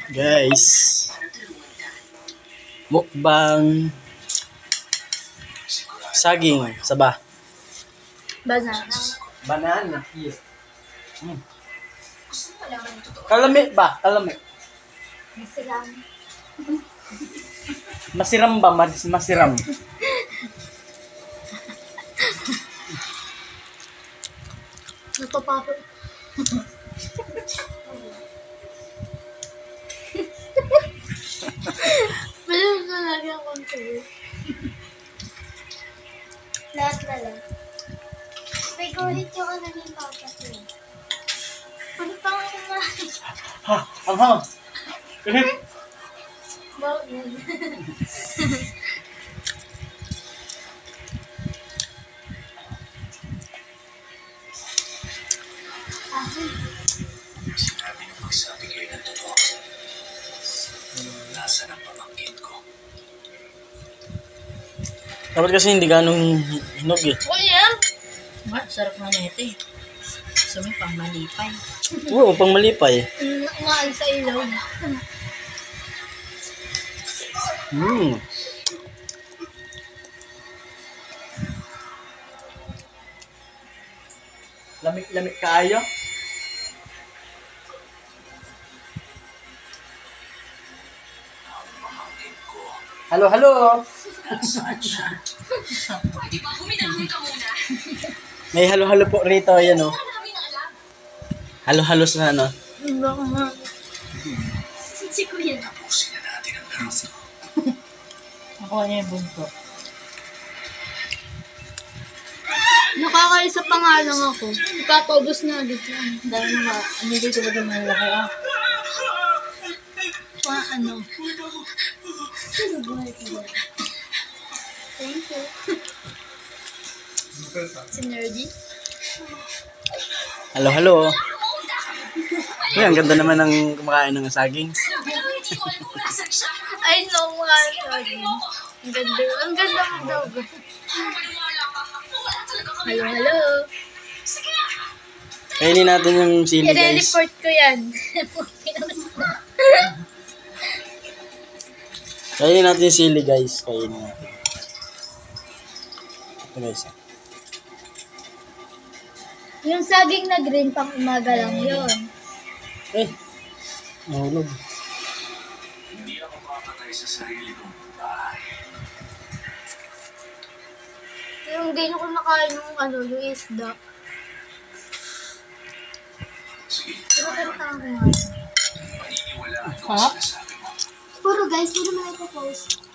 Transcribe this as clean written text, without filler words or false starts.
Guys, mukbang saging saba. Banana. Banana. Yes. Kalami ba? Kalami. Masiram. Masiram ba? Masiram. Napapapo. Mayroon na lagi ang control. Lahat na lang. May gulit yung ano ni Papa ko. Ano pa nga naman? Ha, ang hang. Bawal na. Sinabi ng magsabi kayo ng totoo. Nasaan ang pamangkin ko? Dapat kasi hindi ganong hinog eh. Oh, yeah. Sarap nga na ito eh. Gusto mo pang malipay. Oo, pang malipay. Umaan sa ilaw. Lamig-lamig kaayo. Ang pamangkin ko. Halo, halo. Nasaan siya? May halo-halo po rito, yan o. Halo-halo sa ano. Baka nga. Si Kuya. Tapusin na natin ang laro ko. Ako niya yung bunto. Nakakaisa pa nga lang ako. Ipapaubos na agad lang. Dahil hindi dito ba naman malaki ah. Pa ano? Thank you. Si Nerdy? Halo, halo. Uy, ang ganda naman ng kumakain ng saging. I know mga sorry. Ang ganda. Ang ganda mo daw. Hello, hello. Kainin natin yung sili, guys. I-report ko yan. Kainin natin yung sili, guys. Kainin natin. Ito, guys. Yung saging na green pang umaga lang yun. Eh, nahulog. Hindi ako papatay sa sarili kong bahay. Yung din ako nakain yung ano, yung isda. Sige, Pero kanta ko nga. paniniwalaan ko Ha? ang sinasabi mo. Puro guys, puro mga ipopost.